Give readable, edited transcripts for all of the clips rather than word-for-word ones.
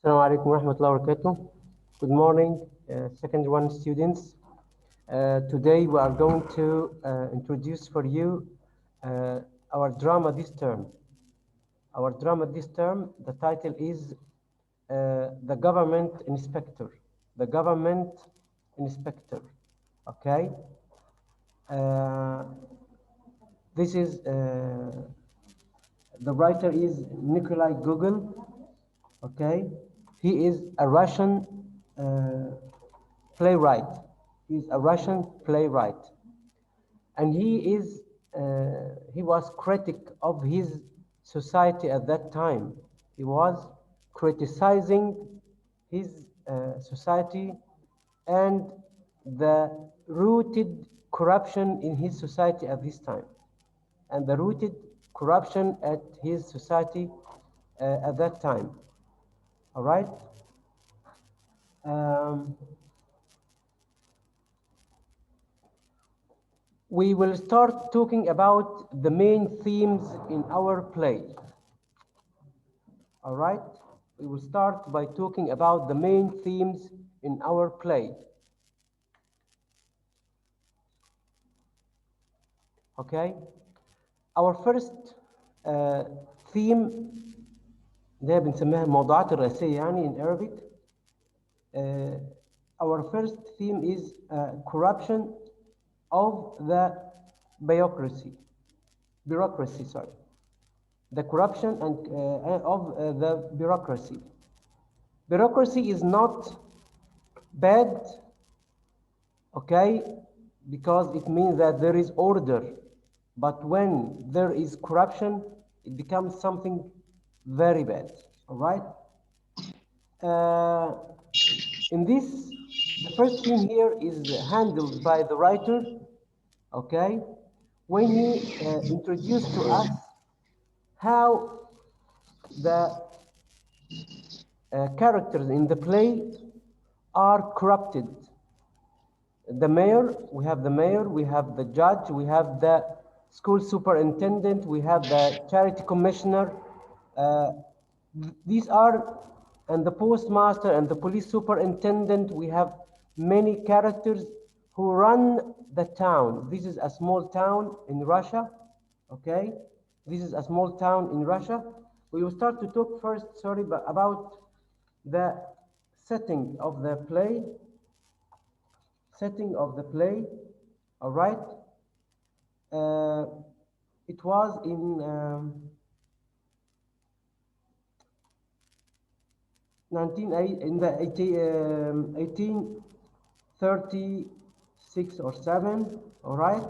Assalamu alaikum wa rahmatullahi wa barakatuh. Good morning, second one students. Today we are going to introduce for you our drama this term. Our drama this term, the title is The Government Inspector. The Government Inspector. Okay? Uh, this is, the writer is Nikolai Gogol. Okay? He is a Russian playwright. He's a Russian playwright, and he was critic of his society at that time. He was criticizing his society and the rooted corruption in his society at this time, and the rooted corruption at his society at that time. All right. Um, we will start talking about the main themes in our play. All right? We will start by talking about the main themes in our play. Okay? Our first theme ده بنسميها الموضوعات الرئيسية يعني in Arabic. Our first theme is corruption of the bureaucracy, sorry. The corruption of the bureaucracy. Bureaucracy is not bad, okay, because it means that there is order. But when there is corruption, it becomes something very bad, all right? In this, the first theme here is handled by the writer, okay, when he introduced to us how the characters in the play are corrupted. The mayor, we have the judge, we have the school superintendent, we have the charity commissioner. These are, and the postmaster and the police superintendent, we have many characters who run the town. This is a small town in Russia, okay? This is a small town in Russia. We will start to talk first, about the setting of the play. All right? It was in 1836 or 7, all right?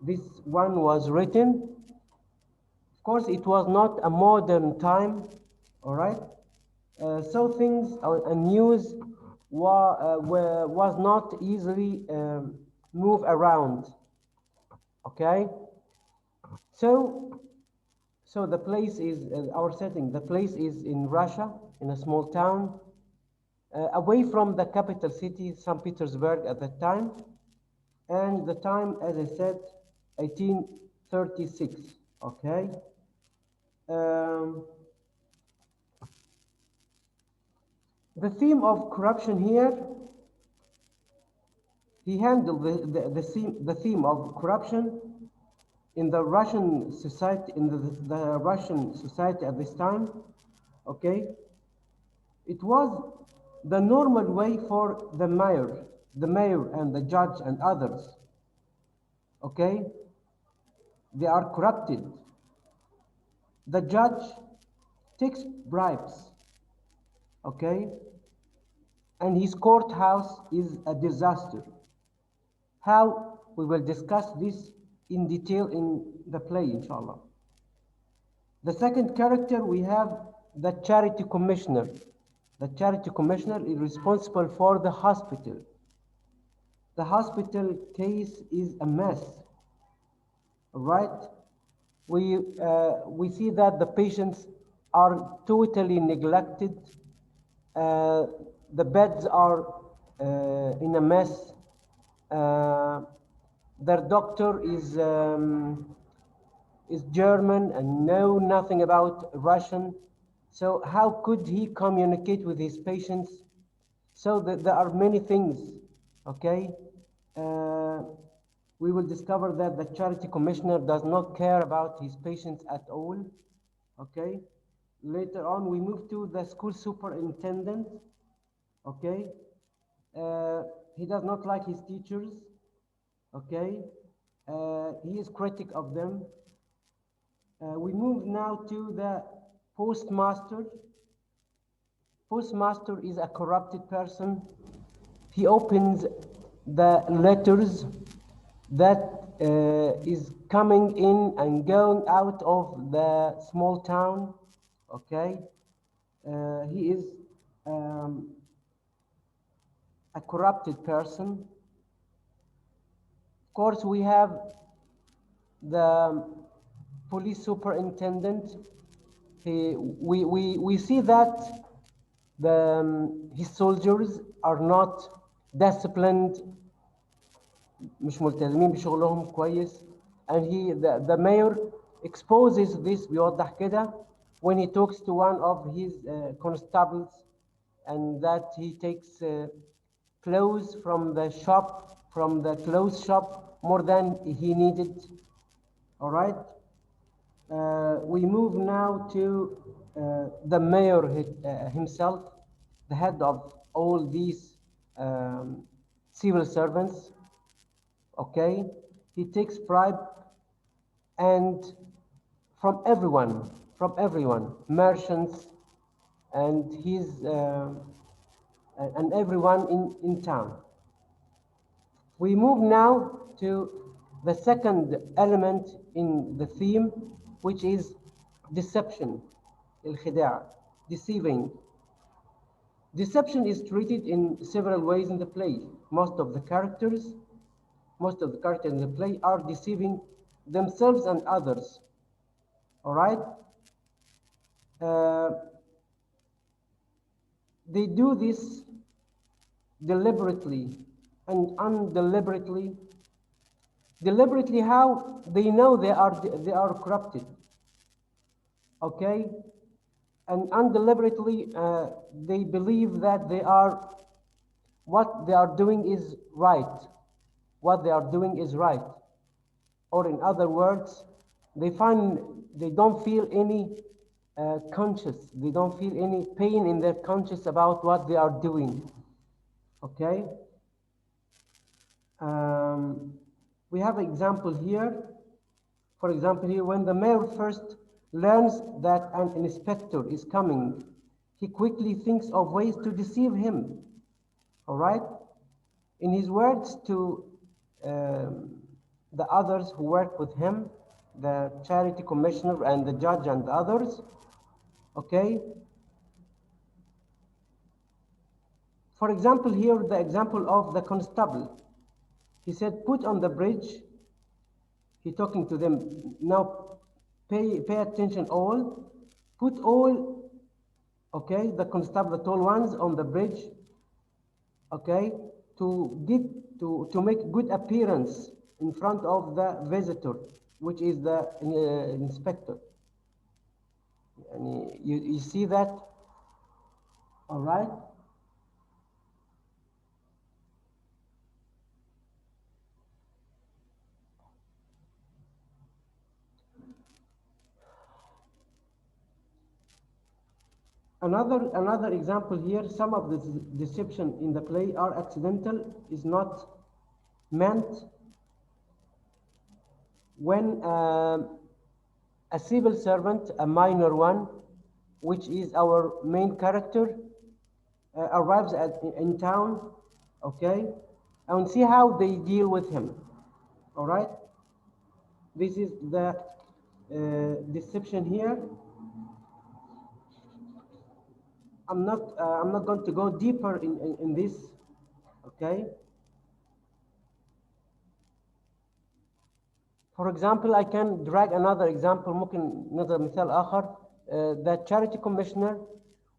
This one was written. Of course, it was not a modern time, all right? So things and news was not easily move around, okay? So the place is, our setting, the place is in Russia, in a small town, away from the capital city, St. Petersburg at that time. And the time, as I said, 1836, okay? The theme of corruption here, he handled the theme of corruption in the Russian society, the Russian society at this time, okay? It was the normal way for the mayor and the judge and others, okay? They are corrupted. The judge takes bribes, okay? And his courthouse is a disaster. How? We will discuss this in detail in the play, inshallah. The second character, we have the charity commissioner. The charity commissioner is responsible for the hospital. The hospital case is a mess, right? We see that the patients are totally neglected. The beds are in a mess. Their doctor is German and know nothing about Russian, So how could he communicate with his patients? So there are many things, okay? Uh, we will discover that the charity commissioner does not care about his patients at all, okay? Later on, we move to the school superintendent, okay? Uh, he does not like his teachers, okay? He is critic of them. We move now to the postmaster. Postmaster is a corrupted person. He opens the letters that is coming in and going out of the small town. Okay, he is um, a corrupted person. Of course, we have the police superintendent. We see that his soldiers are not disciplined, مش ملتزمين بشغلهم كويس, and the mayor exposes this, بيوضح كده when he talks to one of his constables, and that he takes clothes from the clothes shop more than he needed. All right. We move now to the mayor himself, the head of all these civil servants. Okay, he takes bribe, and from everyone, merchants, and and everyone in town. We move now to the second element in the theme, which is deception, الخداع, deceiving. Deception is treated in several ways in the play. Most of the characters in the play are deceiving themselves and others. All right? Uh, they do this deliberately and undeliberately. Deliberately, how? They know they are corrupted. Okay? And undeliberately, they believe that what they are doing is right. What they are doing is right. Or in other words, they don't feel any conscious. They don't feel any pain in their conscience about what they are doing. Okay? We have an example here. For example, here, when the mayor first learns that an inspector is coming, he quickly thinks of ways to deceive him. All right? In his words to the others who work with him, the charity commissioner and the judge and the others, okay? For example, here, the example of the constable. He said, put on the bridge. He talking to them. Now, pay attention all. Put all, okay, the constable, the tall ones on the bridge, okay, to make good appearance in front of the visitor, which is the inspector. And you see that? All right. Another example here, some of the deception in the play are accidental, is not meant. When a civil servant, a minor one, which is our main character, arrives in town, okay, and see how they deal with him. All right. This is the deception here. I'm not going to go deeper in this, okay. For example, I can drag another example, ممكن نضرب مثال آخر. The charity commissioner,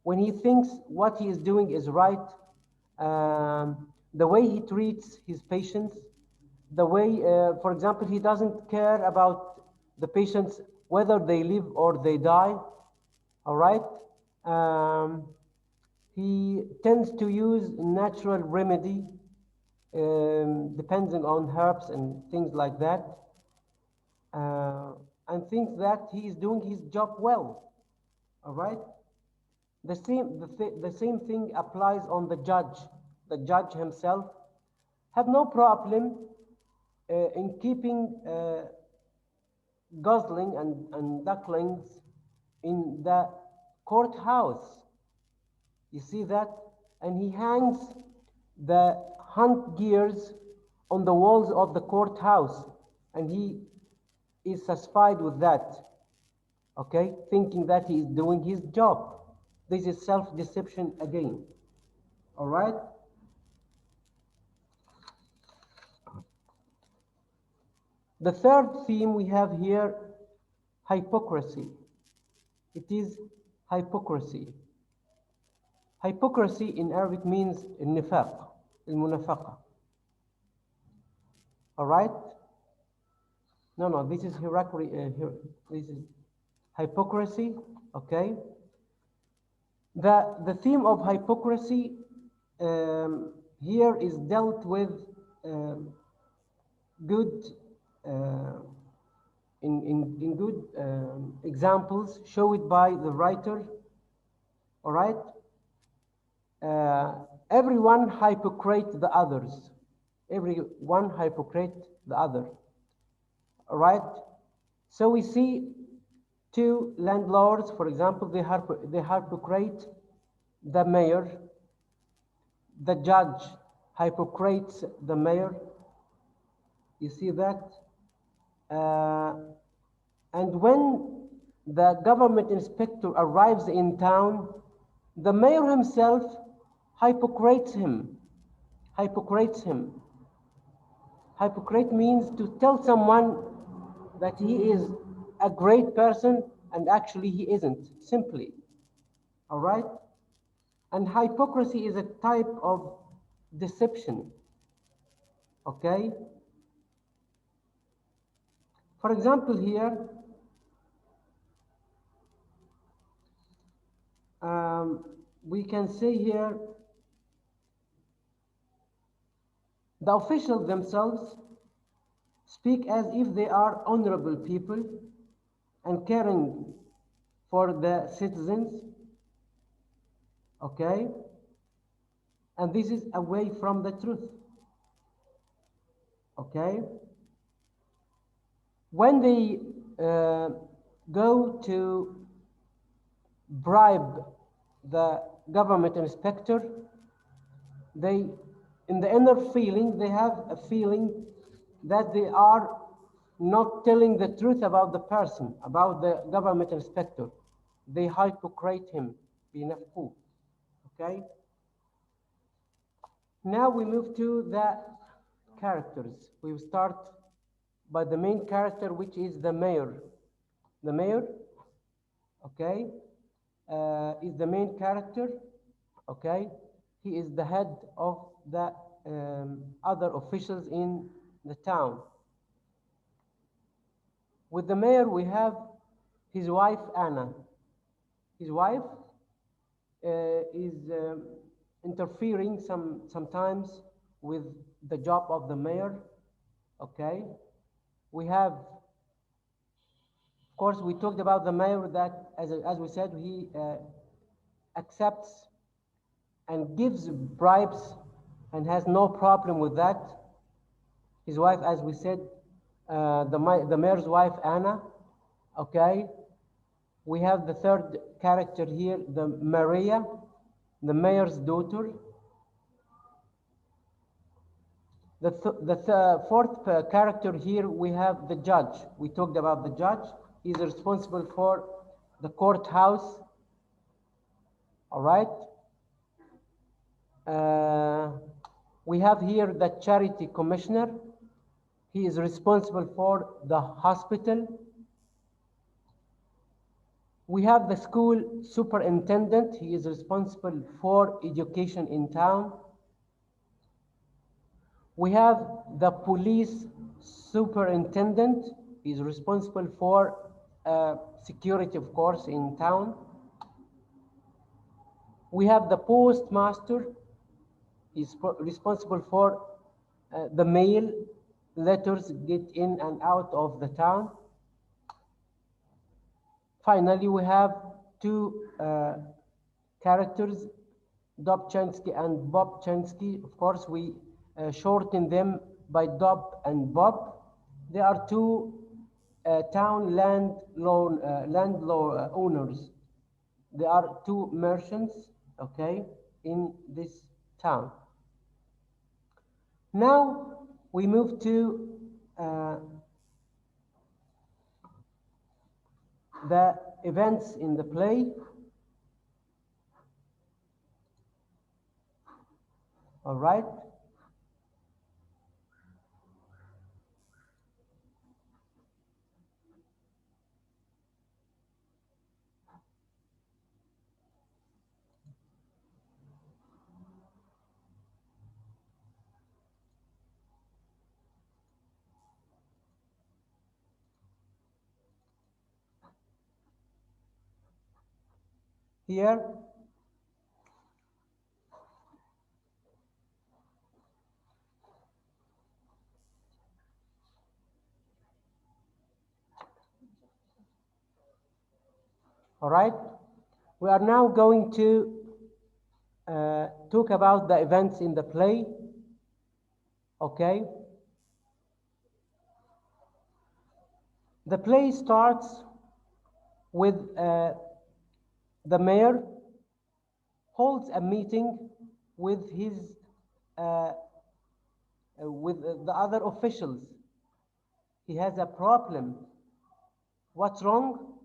when he thinks what he is doing is right, the way he treats his patients, the way, for example, he doesn't care about the patients whether they live or they die, all right? Um, he tends to use natural remedy, depending on herbs and things like that, uh, and thinks that he is doing his job well. All right. The same thing applies on the judge. The judge himself have no problem in keeping gosling and ducklings in the courthouse. You see that? And he hangs the hunt gears on the walls of the courthouse, and he is satisfied with that, okay, thinking that he is doing his job. This is self-deception again. All right? The third theme we have here, hypocrisy. It is hypocrisy. Hypocrisy in Arabic means النفاق, المنافقة. All right? No, this is this is hypocrisy, okay? The theme of hypocrisy here is dealt with good in good examples shown by the writer. All right, everyone hypocrite the others. Everyone hypocrite the other. All right. So we see two landlords, for example, they hypocrite the mayor. The judge hypocrites the mayor. You see that? And when the government inspector arrives in town, the mayor himself hypocrites him. Hypocrites him. Hypocrite means to tell someone that he is a great person and actually he isn't, simply. All right? And hypocrisy is a type of deception. Okay? For example, here, we can say here, the officials themselves speak as if they are honorable people and caring for the citizens, okay? And this is away from the truth, okay? When they go to bribe the government inspector, they, in the inner feeling, they have a feeling that they are not telling the truth about the person, about the government inspector. They hypocrite him, بينافقوه. Okay? Now we move to the characters. We will start by the main character, which is the mayor. The mayor, okay, is the main character, okay? He is the head of the other officials in the town. With the mayor, we have his wife, Anna. His wife is interfering sometimes with the job of the mayor, okay? We have, of course, we talked about the mayor that, as we said, he accepts and gives bribes and has no problem with that. His wife, as we said, the mayor's wife, Anna, okay? We have the third character here, the Maria, the mayor's daughter. The fourth character here, we have the judge. We talked about the judge. He's responsible for the courthouse. All right. We have here the charity commissioner. He is responsible for the hospital. We have the school superintendent. He is responsible for education in town. We have the police superintendent. He is responsible for security, of course, in town. We have the postmaster. He's responsible for the mail, letters get in and out of the town. Finally, we have two characters, Dob Chansky and Bob Chansky. Of course, we shorten them by Dob and Bob. They are two town landlord owners. They are two merchants, okay, in this town. Now we move to the events in the play. All right. Here, all right. We are now going to talk about the events in the play. Okay. The play starts with the mayor holds a meeting with his with the other officials. He has a problem. What's wrong?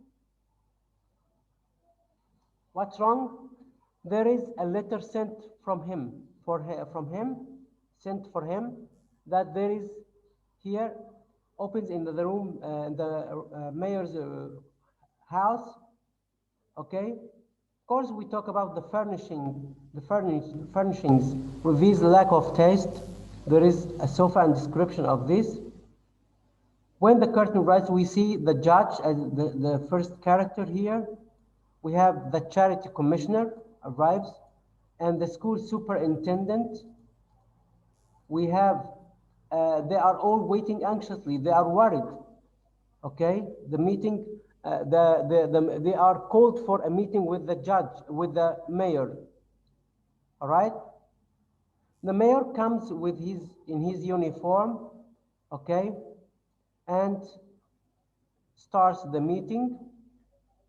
What's wrong? There is a letter sent from him sent for him that there is here opens in the room the mayor's house. Okay. Of course, we talk about the furnishings reveals lack of taste. There is a sofa and description of this. When the curtain rises, we see the judge as the first character here. We have the charity commissioner arrives and the school superintendent. We have, they are all waiting anxiously. They are worried. Okay, the meeting, they are called for a meeting with the judge, with the mayor. All right. The mayor comes with in his uniform, okay, and starts the meeting.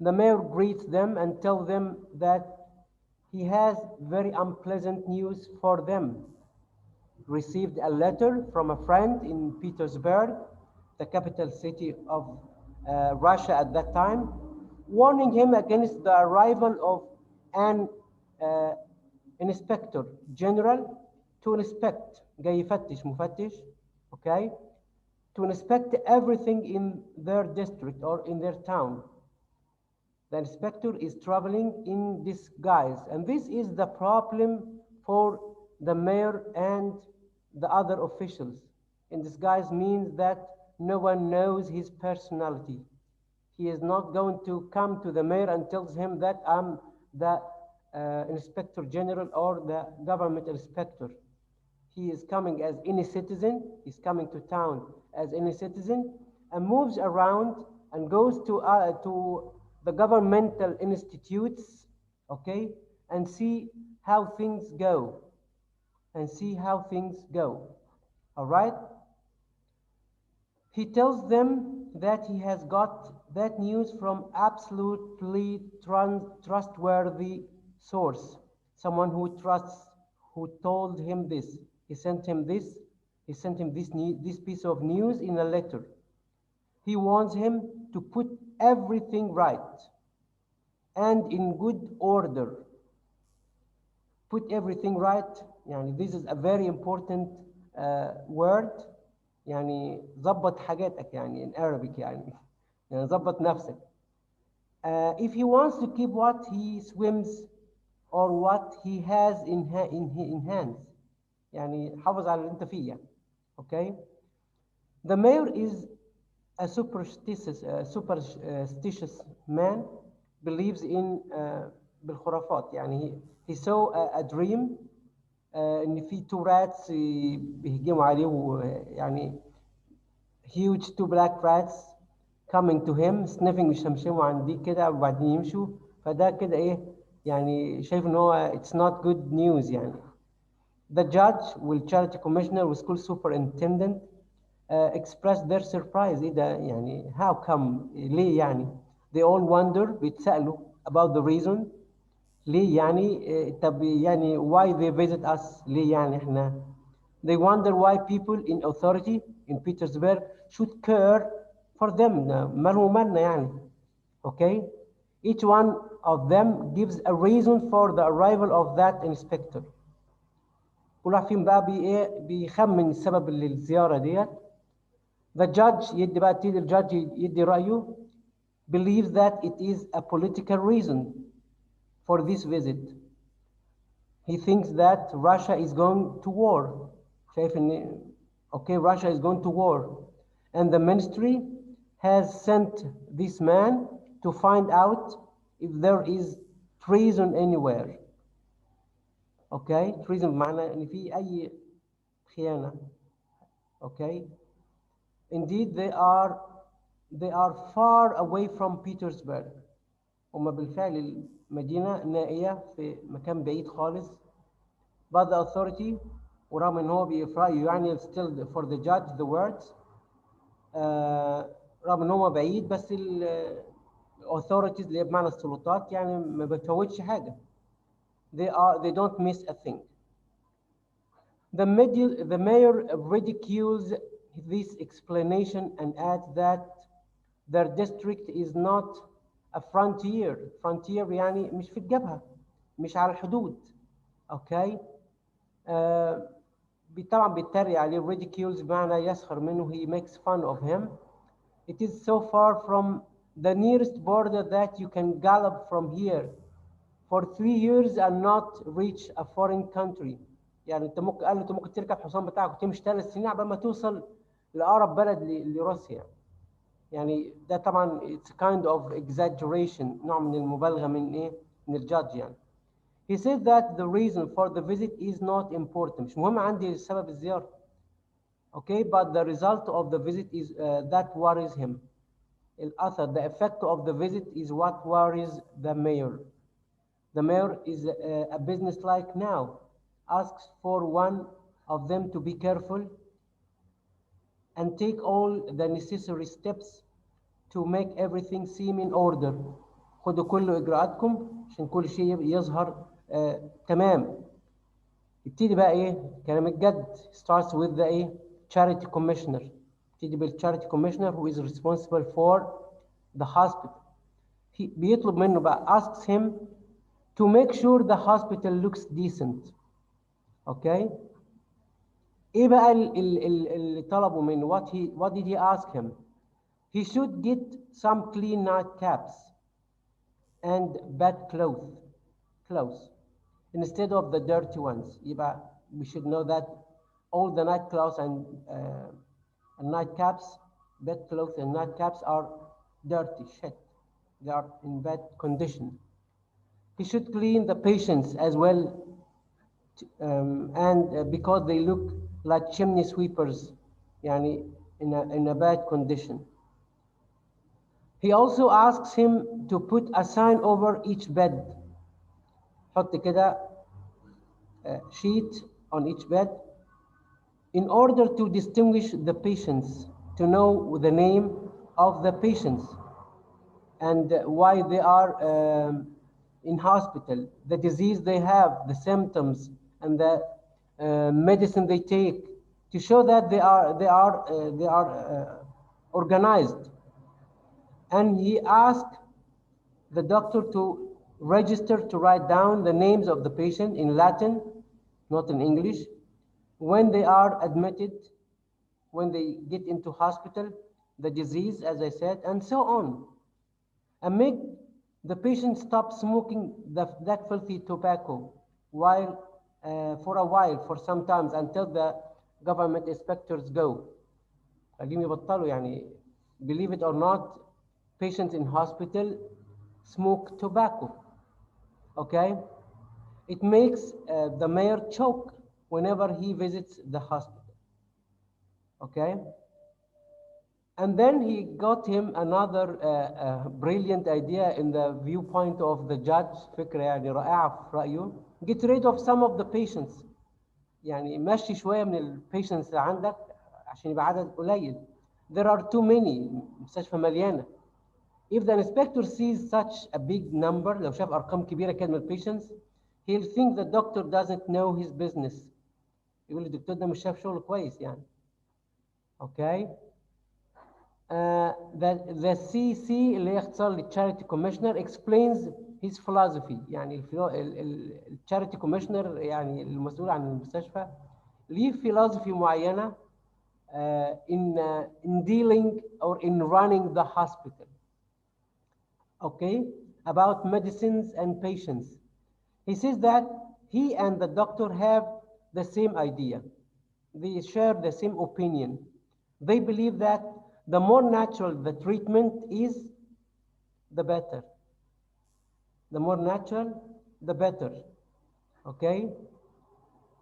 The mayor greets them and tells them that he has very unpleasant news for them. Received a letter from a friend in Petersburg, the capital city of Russia at that time, warning him against the arrival of an inspector general to inspect, جاي يفتش مفتش, okay, to inspect everything in their district or in their town. The inspector is traveling in disguise, and this is the problem for the mayor and the other officials. In disguise means that no one knows his personality. He is not going to come to the mayor and tells him that I'm the inspector general or the government inspector. He is coming as any citizen. He's coming to town as any citizen and moves around and goes to the governmental institutes, okay, and see how things go. All right. He tells them that he has got that news from absolutely trustworthy source, someone who trusts, who told him this. He sent him this piece of news in a letter. He wants him to put everything right and in good order. Put everything right. يعني this is a very important word. يعني ظبط حاجاتك يعني in Arabic يعني ظبط نفسك. If he wants to keep what he swims or what he has in hands, يعني حافظ على اللي انت فيه يعني. Okay. The mayor is a superstitious man, believes in بالخرافات. يعني he saw a dream ان في two rats بيهجموا عليه، ويعني huge two black rats coming to him sniffing، يشمشموا عندي كده وبعدين يمشوا. فده كده ايه يعني شايف ان هو it's not good news يعني. The judge والcharity commissioner والschool superintendent expressed their surprise. ايه ده يعني how come ليه يعني. They all wonder بيتسألوا about the reason ليه يعني طب يعني why they visit us ليه يعني احنا. They wonder why people in authority in Petersburg should care for them. مالهم ومالنا يعني. Okay. Each one of them gives a reason for the arrival of that inspector. كل واحد فيهم بقى بيخمن السبب للزيارة ديت. The judge يدي بقى تيجي الجادج يدي رأيه believes that it is a political reason for this visit. He thinks that Russia is going to war. شايف ان okay Russia is going to war and the ministry has sent this man to find out if there is treason anywhere. Okay, treason بمعنى ان في اي خيانة. Okay. Indeed, they are far away from Petersburg. هما بالفعل المدينة نائية في مكان بعيد خالص. But the authority ورغم ان هو في رأيه يعني still for the judge the words رغم ان هو بعيد بس authorities اللي هي بمعنى السلطات يعني ما بتفوتش حاجة. They don't miss a thing. The mayor ridicules this explanation and adds that their district is not a frontier. Frontier يعني مش في الجبهة، مش على الحدود. Okay. طبعا بيتريق عليه ridicules بمعنى يسخر منه. He makes fun of him. It is so far from the nearest border that you can gallop from here for 3 years and not reach a foreign country. يعني انت ممكن قال له انت ممكن تركب الحصان بتاعك وتمشي 3 سنين قبل ما توصل لأقرب بلد لروسيا. يعني ده طبعا it's kind of exaggeration، نوع من المبالغة من ايه؟ من الجادج يعني. He said that the reason for the visit is not important. مش مهم عندي سبب الزيارة. Okay, but the result of the visit is that worries him. The effect of the visit is what worries the mayor. The mayor is a business-like now, asks for one of them to be careful and take all the necessary steps to make everything seem in order. خدوا كل إجراءاتكم عشان كل شيء يظهر تمام. يبتدي بقى إيه كلام الجد. Starts with the إيه charity commissioner. يبتدي بالcharity commissioner who is responsible for the hospital. بيطلب منه بقى asks him to make sure the hospital looks decent. Okay. ايه بقى اللي طلبوا منه what did he ask him. He should get some clean nightcaps and bed clothes instead of the dirty ones. يبقى we should know that all the nightclothes and nightcaps, bed clothes and nightcaps are dirty shit. They are in bad condition. He should clean the patients as well, and because they look like chimney sweepers, يعني in a bad condition. He also asks him to put a sign over each bed. حط كده sheet on each bed in order to distinguish the patients, to know the name of the patients and why they are in hospital, the disease they have, the symptoms, and the medicine they take, to show that they are organized. And he asked the doctor to register to write down the names of the patient in Latin, not in English, when they are admitted, when they get into hospital, the disease, as I said, and so on. And make the patient stop smoking that filthy tobacco for a while, for some times, until the government inspectors go. خليهم يبطلوا يعني. Believe it or not, patients in hospital smoke tobacco. Okay, it makes the mayor choke whenever he visits the hospital. Okay, and then he got him another brilliant idea in the viewpoint of the judge. فكرة يعني رائعة في رأيه. Get rid of some of the patients. يعني مشي شوية من البيشنتس اللي عندك عشان يبقى عدد قليل. There are too many. مستشفى مليانة. If the inspector sees such a big number, لو شاف أرقام كبيرة كده من البيشنتس, he'll think the doctor doesn't know his business. يقول الدكتور ده مش شاف شغله كويس يعني. Okay. The CC اللي هي اختصار للتشاريتي كوميشنر explains his philosophy. يعني التشاريتي كوميشنر يعني المسؤول عن المستشفى ليه philosophy معينة in dealing or in running the hospital. Okay, about medicines and patients. He says that he and the doctor have the same idea. They share the same opinion. They believe that the more natural the treatment is, the better. The more natural, the better. Okay?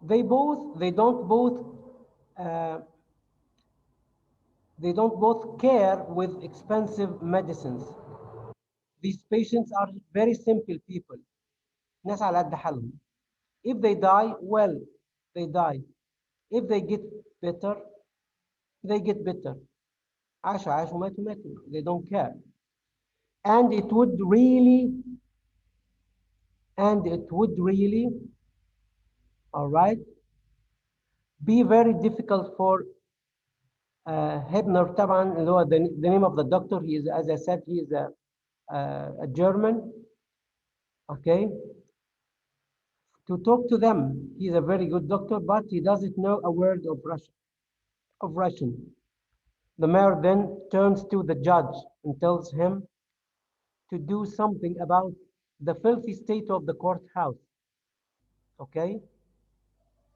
Uh, they don't both care with expensive medicines. These patients are very simple people. ناس على قد حالهم. If they die, well, they die. If they get better, they get better. عاشوا عاشوا ماتوا ماتوا. They don't care. And it would really, all right, be very difficult for Hebner طبعا اللي هو the name of the doctor. He is, as I said, he is a German. Okay, to talk to them. He's a very good doctor, but he doesn't know a word of Russian. The mayor then turns to the judge and tells him to do something about the filthy state of the courthouse. Okay,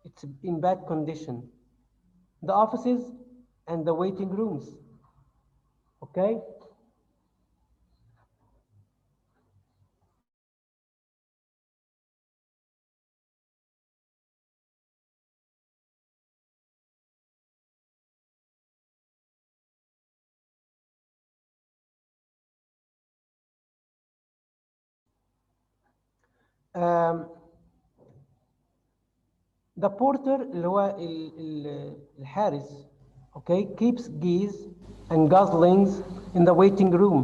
it's in bad condition. The offices and the waiting rooms. Okay. Um, the porter اللي هو الحارس okay keeps geese and goslings in the waiting room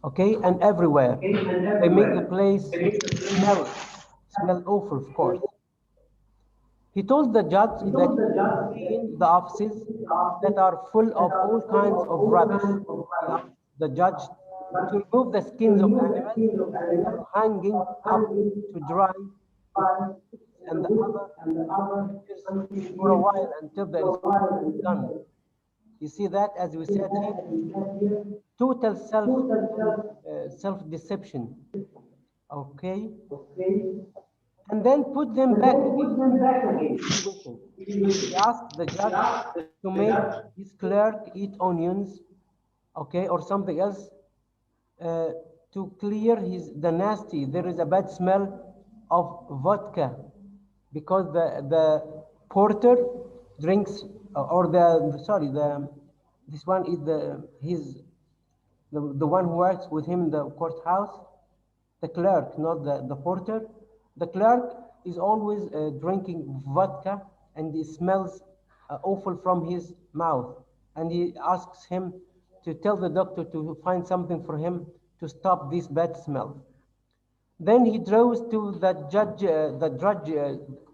okay and everywhere. They make the place smell awful, of course. He told the judge that he will clean the offices that are full of all kinds of rubbish. He asked the judge to remove the skins of animals that are hanging up to dry and the other creatures for a while until the inspection is done. You see that, as we said here, total self deception. Okay, and then put them back again. He asked the judge to make his clerk eat onions, okay, or something else uh, to clear the nasty. There is a bad smell of vodka because the porter drinks or the sorry the this one is the one who works with him in the courthouse, the clerk, not the porter. The clerk is always drinking vodka and it smells awful from his mouth. And he asks him to tell the doctor to find something for him to stop this bad smell. Then he draws to the judge,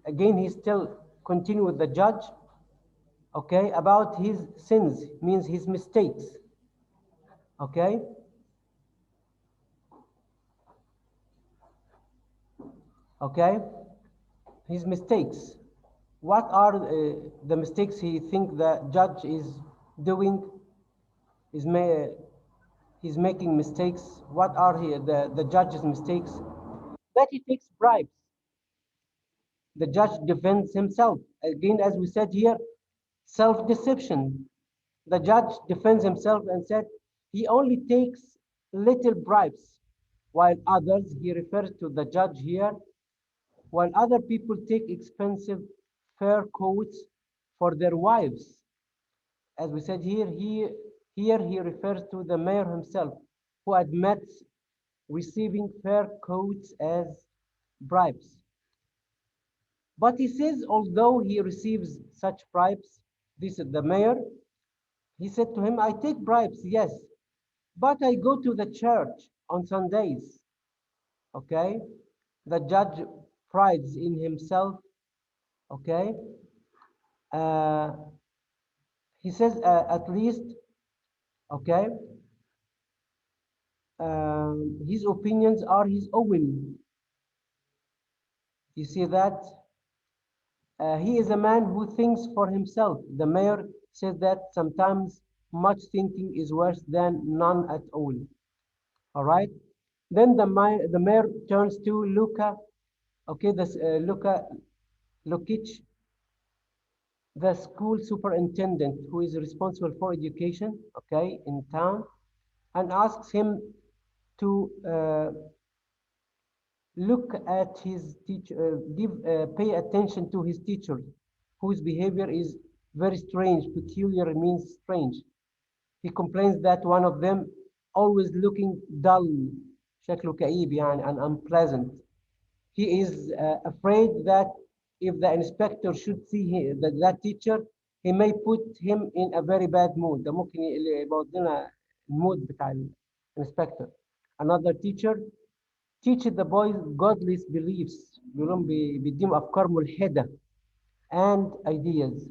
again, he still continue with the judge, okay, about his sins, means his mistakes, okay? Okay, his mistakes. What are the mistakes he think the judge is doing? Is he's making mistakes. What are the judge's mistakes? That he takes bribes. The judge defends himself. Again, as we said here, self-deception. The judge defends himself and said he only takes little bribes. while others, he refers to the judge here, while other people take expensive fur coats for their wives. As we said here he refers to the mayor himself, who admits receiving fur coats as bribes. But he says, although he receives such bribes, this is the mayor, he said to him, I take bribes, yes, but I go to the church on Sundays. Okay? The judge prides in himself. Okay? Uh, he says, at least, okay, his opinions are his own. You see that? He is a man who thinks for himself. The mayor says that sometimes much thinking is worse than none at all. All right? Then the mayor turns to Luka, okay, this Luka Lukic, the school superintendent who is responsible for education, okay, in town, and asks him to look at his teacher, pay attention to his teacher, whose behavior is very strange. Peculiar means strange. He complains that one of them always looking dull, شكله كئيب يعني, and unpleasant. He is afraid that if the inspector should see that teacher, he may put him in a very bad mood. ده ممكن يبوظ لنا المود بتاع الانسبكتور. Another teacher teach the boys godly beliefs. بيقول لهم بيديهم أفكار ملحدة and ideas.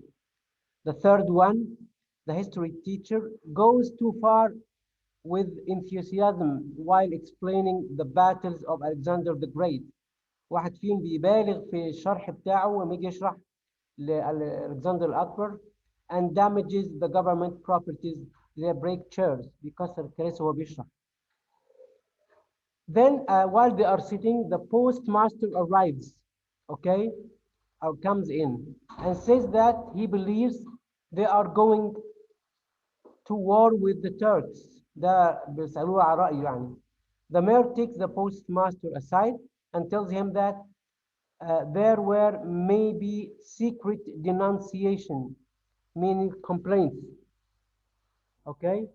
The third one, the history teacher, goes too far with enthusiasm while explaining the battles of Alexander the Great. واحد فيهم بيبالغ في الشرح بتاعه لما يجي يشرح لألكسندر الأكبر and damages the government properties. They break chairs بيكسر الكراسي وهو بيشرح. Then while they are sitting, the postmaster arrives, okay, or comes in and says that he believes they are going to war with the Turks. ده بيسألوه على رأيه يعني. The mayor takes the postmaster aside and tells him that there were maybe secret denunciation, meaning complaints. Okay?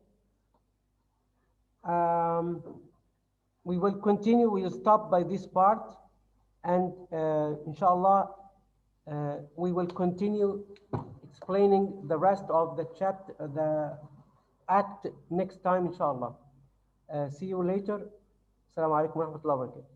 Um, we will continue, we will stop by this part, and inshallah, we will continue explaining the rest of the chapter, the act next time, inshallah. See you later. Assalamu alaikum wa rahmatullahi wa barakatuh.